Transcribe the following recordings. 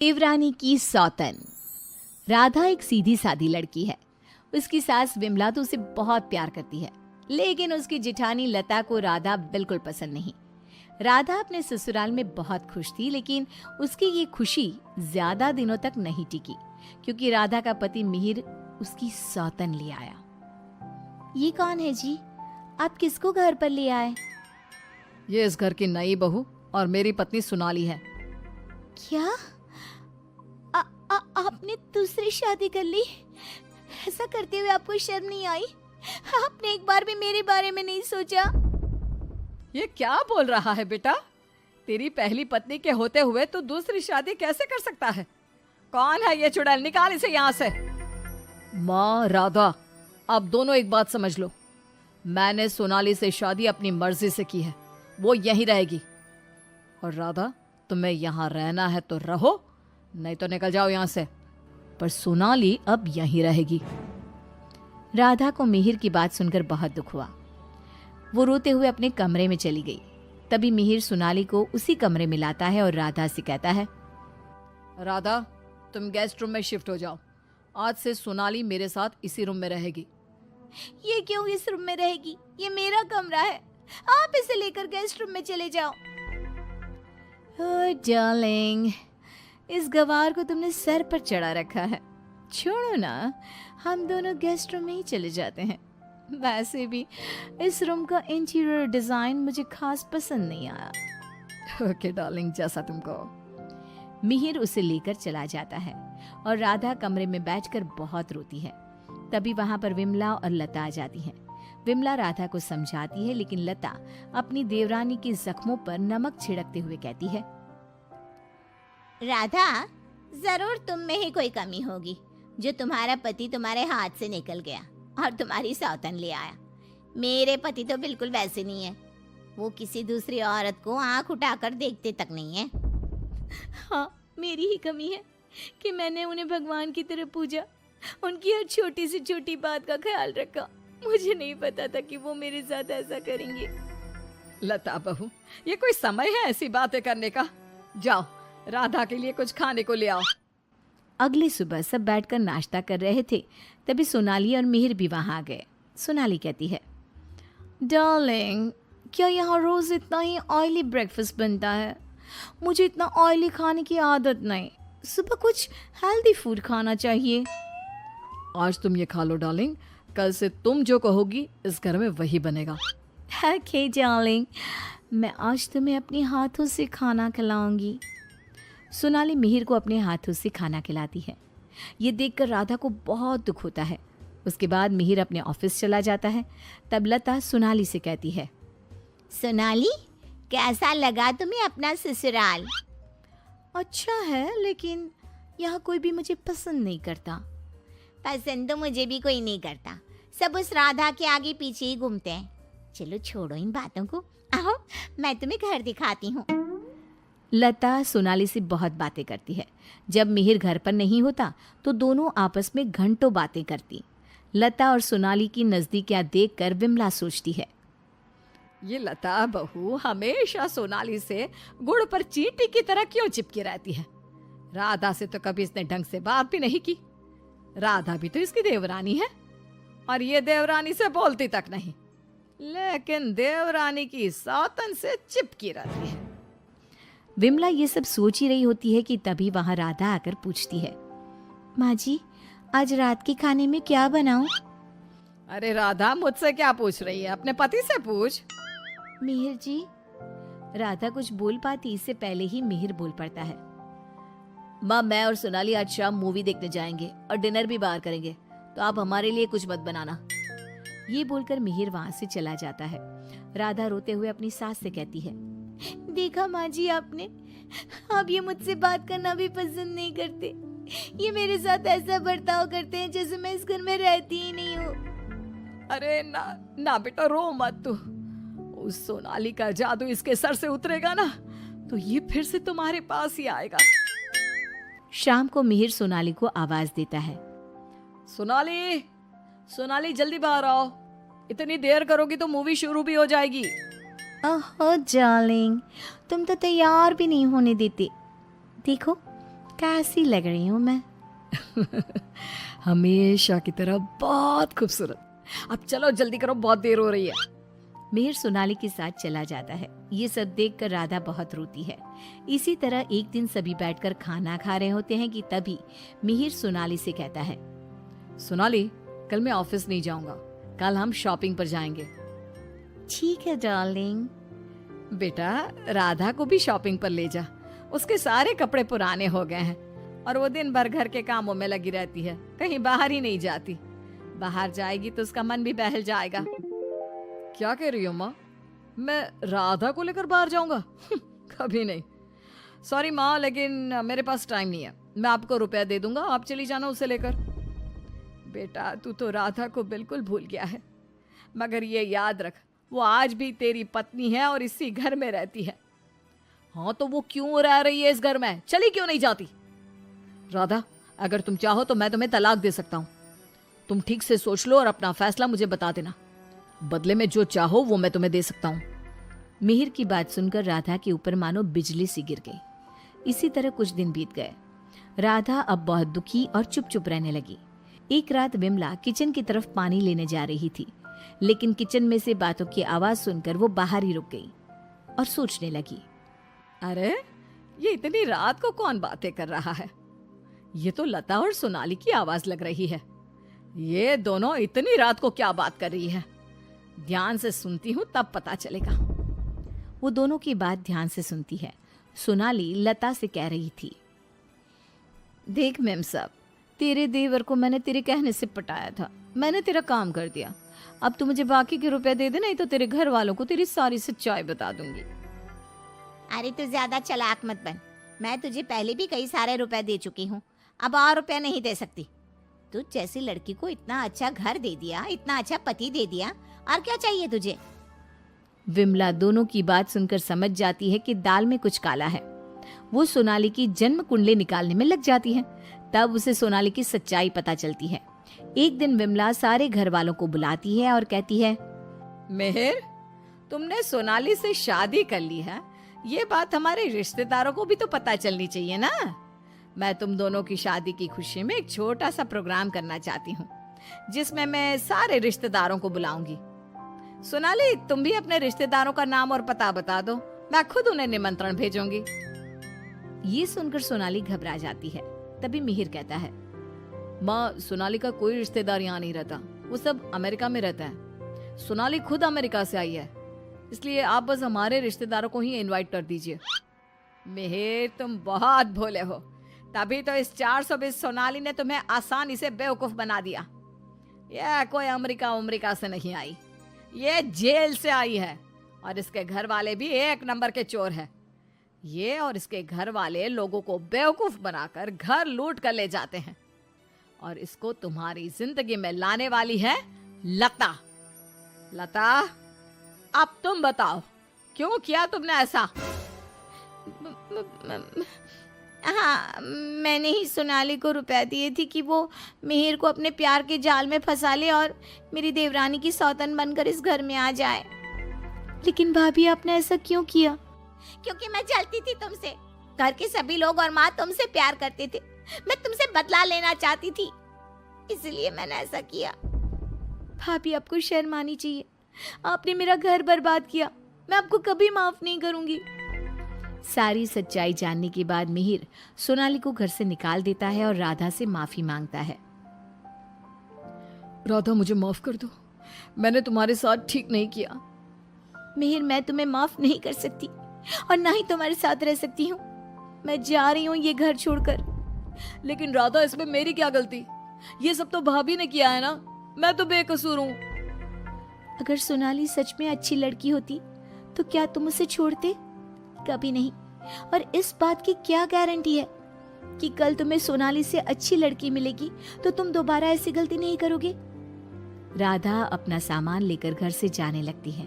देवरानी की सौतन। राधा एक सीधी सादी लड़की है। उसकी सास विमला तो उसे बहुत प्यार करती है, लेकिन उसकी जिठानी लता को राधा बिल्कुल पसंद नहीं। राधा अपने ससुराल में बहुत खुश थी, लेकिन उसकी ये खुशी ज्यादा दिनों तक नहीं टिकी, क्योंकि राधा का पति मिहिर उसकी सौतन ले आया। ये कौन है जी? आप किसको घर पर ले आए? ये इस घर की नई बहू और मेरी पत्नी सोनाली है। क्या आपने दूसरी शादी कर ली? ऐसा करते हुए आपको शर्म नहीं आई? आपने एक बार भी मेरे बारे में नहीं सोचा? ये क्या बोल रहा है बेटा? तेरी पहली पत्नी के होते हुए तू दूसरी शादी कैसे कर सकता है? कौन है ये चुड़ैल? निकाल इसे यहाँ से। माँ राधा, आप दोनों एक बात समझ लो, मैंने सोनाली से शादी अपनी मर्जी से की है, वो यहीं रहेगी। और राधा, तुम्हें यहाँ रहना है तो रहो, नहीं तो निकल जाओ यहाँ से। पर सोनाली अब यहीं रहेगी। राधा को मिहिर की बात सुनकर बहुत दुख हुआ। वो रोते हुए अपने कमरे में चली गई। तभी मिहिर सोनाली को उसी कमरे में लाता है और राधा से कहता है, राधा, तुम गेस्ट रूम में शिफ्ट हो जाओ। आज से सोनाली मेरे साथ इसी रूम में रहेगी। ये क्यों इस रूम में रहेगी? ये मेरा कमरा है, आप इसे लेकर गेस्ट रूम में चले जाओ। ओह डार्लिंग, इस गवार को तुमने सर पर चढ़ा रखा है। छोड़ो ना, हम दोनों गेस्ट रूम में ही चले जाते हैं। वैसे भी इस रूम का इंटीरियर डिजाइन मुझे खास पसंद नहीं आया। ओके डार्लिंग, जैसा तुम कहो। मिहिर उसे लेकर चला जाता है और राधा कमरे में बैठकर बहुत रोती है। तभी वहां पर विमला और लता आ जाती हैं। विमला राधा को समझाती है, लेकिन लता अपनी देवरानी के जख्मों पर नमक छिड़कते हुए कहती है, राधा, जरूर तुम में ही कोई कमी होगी जो तुम्हारा पति तुम्हारे हाथ से निकल गया और तुम्हारी सौतन ले आया। मेरे पति तो बिल्कुल वैसे नहीं है, वो किसी दूसरी औरत को आंख उठाकर देखते तक नहीं है। हाँ, मेरी ही कमी है कि मैंने उन्हें भगवान की तरह पूजा, उनकी हर छोटी से छोटी बात का ख्याल रखा। मुझे नहीं पता था कि वो मेरे साथ ऐसा करेंगे। लता बहू, ये कोई समय है ऐसी बातें करने का? जाओ, राधा के लिए कुछ खाने को ले आओ। अगली सुबह सब बैठकर नाश्ता कर रहे थे। तभी सोनाली और मिहिर भी वहां आ गए। सोनाली कहती है, डार्लिंग, क्या यहाँ रोज इतना ही ऑयली ब्रेकफास्ट बनता है? मुझे इतना ऑयली खाने की आदत नहीं। सुबह कुछ हेल्दी फूड खाना चाहिए। आज तुम ये खा लो डार्लिंग, कल से तुम जो कहोगी इस घर में वही बनेगा। ओके डार्लिंग, मैं आज तुम्हें अपने हाथों से खाना खिलाऊंगी। सोनाली मिहिर को अपने हाथों से खाना खिलाती है। ये देखकर राधा को बहुत दुख होता है। उसके बाद मिहिर अपने ऑफिस चला जाता है। तब लता सोनाली से कहती है, सोनाली, कैसा लगा तुम्हें अपना ससुराल? अच्छा है, लेकिन यहाँ कोई भी मुझे पसंद नहीं करता। पसंद तो मुझे भी कोई नहीं करता, सब उस राधा के आगे पीछे ही घूमते हैं। चलो छोड़ो इन बातों को, आओ मैं तुम्हें घर दिखाती हूँ। लता सोनाली से बहुत बातें करती है। जब मिहिर घर पर नहीं होता तो दोनों आपस में घंटों बातें करती। लता और सोनाली की नजदीकियां देखकर विमला सोचती है, ये लता बहू हमेशा सोनाली से गुड़ पर चींटी की तरह क्यों चिपकी रहती है? राधा से तो कभी इसने ढंग से बात भी नहीं की। राधा भी तो इसकी देवरानी है और ये देवरानी से बोलती तक नहीं, लेकिन देवरानी की सौतन से चिपकी रहती है। विमला ये सब सोच ही रही होती है कि तभी वहां राधा आकर पूछती है, माँ जी, आज रात के खाने में क्या बनाऊं? अरे राधा, मुझसे क्या पूछ रही है? अपने पति से पूछ। मिहिर जी। राधा कुछ बोल पाती इससे पहले ही मिहिर बोल पड़ता है, माँ, मैं और सोनाली आज शाम मूवी देखने जाएंगे और डिनर भी बाहर करेंगे, तो आप हमारे लिए कुछ मत बनाना। ये बोलकर मिहिर वहां से चला जाता है। राधा रोते हुए अपनी सास से कहती है, देखा माँ जी आपने, आप ये मुझसे बात करना भी पसंद नहीं करते। ये मेरे साथ ऐसा बर्ताव करते हैं जैसे मैं इस घर में रहती ही नहीं हूँ। अरे ना ना बेटा, रो मत तू। उस सोनाली का जादू इसके सर से उतरेगा ना तो ये फिर से तुम्हारे पास ही आएगा। शाम को मिहिर सोनाली को आवाज देता है, सोनाली, सोनाली जल्दी बाहर आओ, इतनी देर करोगी तो मूवी शुरू भी हो जाएगी। ओह डार्लिंग, तुम तो तैयार भी नहीं होने देते। देखो कैसी लग रही हूँ मैं? हमेशा की तरह बहुत खूबसूरत। अब चलो जल्दी करो, बहुत देर हो रही है। मिहिर सोनाली के साथ चला जाता है। ये सब देखकर राधा बहुत रोती है। इसी तरह एक दिन सभी बैठकर खाना खा रहे होते हैं कि तभी मिहिर सोनाली से कहता है, सोनाली, कल मैं ऑफिस नहीं जाऊंगा, कल हम शॉपिंग पर जाएंगे। ठीक है डार्लिंग। बेटा, राधा को भी शॉपिंग पर ले जा, उसके सारे कपड़े पुराने हो गए हैं और वो दिन भर घर के कामों में लगी रहती है, कहीं बाहर ही नहीं जाती। बाहर जाएगी तो उसका मन भी बहल जाएगा। क्या कह रही हो माँ? मैं राधा को लेकर बाहर जाऊंगा? कभी नहीं। सॉरी माँ, लेकिन मेरे पास टाइम नहीं है। मैं आपको रुपया दे दूंगा, आप चली जाना उसे लेकर। बेटा, तू तो राधा को बिल्कुल भूल गया है, मगर ये याद रख, वो आज भी तेरी पत्नी है और इसी घर में रहती है। हाँ, तो वो क्यों रह रही है इस घर में? चली क्यों नहीं जाती? राधा, अगर तुम चाहो तो मैं तुम्हें तलाक दे सकता हूँ। तुम ठीक से सोच लो और अपना फैसला मुझे बता देना। बदले में जो चाहो वो मैं तुम्हें दे सकता हूँ। मिहिर की बात सुनकर राधा के ऊपर मानो बिजली सी गिर गई। इसी तरह कुछ दिन बीत गए। राधा अब बहुत दुखी और चुप चुप रहने लगी। एक रात विमला किचन की तरफ पानी लेने जा रही थी, लेकिन किचन में से बातों की आवाज सुनकर वो बाहर ही रुक गई और सोचने लगी, अरे, ये इतनी रात को कौन बातें कर रहा है? ये तो लता और सोनाली की आवाज लग रही है। ये दोनों इतनी रात को क्या बात कर रही है? ध्यान से सुनती हूँ तब पता चलेगा। वो दोनों की बात ध्यान से सुनती है। सोनाली लता से कह रही थी, देख मेम साहब, तेरे देवर को मैंने तेरे कहने से पटाया था, मैंने तेरा काम कर दिया। अब तू मुझे बाकी के रुपए दे दे, नहीं तो तेरे घर वालों को तेरी सारी सच्चाई बता दूंगी। अरे तू ज्यादा चालाक मत बन, मैं तुझे पहले भी कई सारे रुपए दे चुकी हूँ, अब और रुपया नहीं दे सकती। तू जैसी लड़की को इतना अच्छा घर दे दिया, इतना अच्छा पति दे दिया, और क्या चाहिए तुझे? विमला दोनों की बात सुनकर समझ जाती है कि दाल में कुछ काला है। वो सोनाली की जन्म कुंडली निकालने में लग जाती है। तब उसे सोनाली की सच्चाई पता चलती है। एक दिन विमला सारे घर वालों को बुलाती है और कहती है, मेहर, तुमने सोनाली से शादी कर ली है, ये बात हमारे रिश्तेदारों को भी तो पता चलनी चाहिए ना। मैं तुम दोनों की शादी की खुशी में एक छोटा सा प्रोग्राम करना चाहती हूँ, जिसमें मैं सारे रिश्तेदारों को बुलाऊंगी। सोनाली, तुम भी अपने रिश्तेदारों का नाम और पता बता दो, मैं खुद उन्हें निमंत्रण भेजूंगी। ये सुनकर सोनाली घबरा जाती है। तभी मिहिर कहता है, माँ, सोनाली का कोई रिश्तेदार यहाँ नहीं रहता, वो सब अमेरिका में रहता है। सोनाली खुद अमेरिका से आई है, इसलिए आप बस हमारे रिश्तेदारों को ही इनवाइट कर दीजिए। मिहिर, तुम बहुत भोले हो, तभी तो इस 420 सोनाली ने तुम्हें आसानी से बेवकूफ बना दिया। यह कोई अमेरिका से नहीं आई, ये जेल से आई है, और इसके घर वाले भी एक नंबर के चोर हैं। ये और इसके घर वाले लोगों को बेवकूफ बनाकर घर लूट कर ले जाते हैं, और इसको तुम्हारी जिंदगी में लाने वाली है लता। लता, अब तुम बताओ, क्यों किया तुमने ऐसा? हाँ, मैंने ही सोनाली को रुपया दिए थे कि वो मिहिर को अपने प्यार के जाल में फंसा ले और मेरी देवरानी की सौतन बनकर इस घर में आ जाए। लेकिन भाभी, आपने ऐसा क्यों किया? क्योंकि मैं जलती थी तुमसे। घर के सभी लोग और माँ तुमसे प्यार करते थे, मैं तुमसे बदला लेना चाहती थी, इसलिए मैंने ऐसा किया। भाभी, आपको शर्म आनी चाहिए। आपने मेरा घर बर्बाद किया, मैं आपको कभी माफ नहीं करूंगी। सारी सच्चाई जानने के बाद मिहिर सोनाली को घर से निकाल देता है और राधा से माफी मांगता है। राधा, मुझे माफ कर दो, मैंने तुम्हारे साथ ठीक नहीं किया। मिहिर, मैं तुम्हें माफ नहीं कर सकती और ना ही तुम्हारे साथ रह सकती हूँ। मैं जा रही हूँ ये घर छोड़कर। लेकिन राधा, इसमें मेरी क्या गलती? ये सब तो भाभी ने किया है ना, मैं तो बेकसूर हूँ। अगर सोनाली सच में अच्छी लड़की होती तो क्या तुम उसे छोड़ते? कभी नहीं। और इस बात की क्या गारंटी है कि कल तुम्हें सोनाली से अच्छी लड़की मिलेगी तो तुम दोबारा ऐसी गलती नहीं करोगे? राधा अपना सामान लेकर घर से जाने लगती है।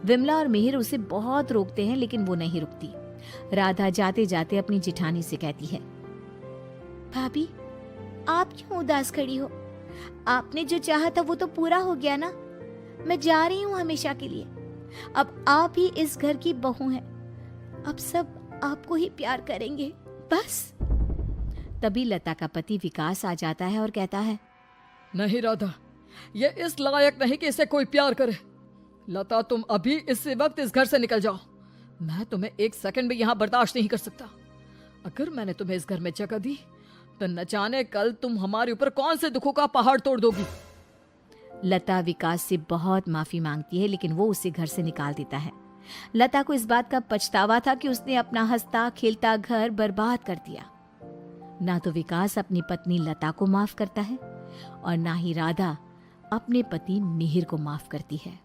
विमला और मिहिर उसे बहुत रोकते हैं, लेकिन वो नहीं रुकती। राधा जाते जाते अपनी जिठानी से कहती है, भाभी, आप क्यों उदास खड़ी हो? आपने जो चाहा था वो तो पूरा हो गया ना। मैं जा रही हूँ हमेशा के लिए। अब आप ही इस घर की बहू हैं। अब सब आपको ही प्यार करेंगे, बस। तभी लता का पति विकास आ जाता है और कहता है, नहीं राधा, ये इस लायक नहीं कि इसे कोई प्यार करे। लता, तुम अभी इसी वक्त इस घर से निकल जाओ। मैं तुम्हें एक सेकंड भी यहाँ बर्दाश्त नहीं कर सकता। अगर मैंने तुम्हें इस घर में जगह दी तो न जाने कल तुम हमारे ऊपर कौन से दुखों का पहाड़ तोड़ दोगी। लता विकास से बहुत माफी मांगती है, लेकिन वो उसे घर से निकाल देता है। लता को इस बात का पछतावा था कि उसने अपना हंसता खेलता घर बर्बाद कर दिया। ना तो विकास अपनी पत्नी लता को माफ करता है और ना ही राधा अपने पति मिहिर को माफ करती है।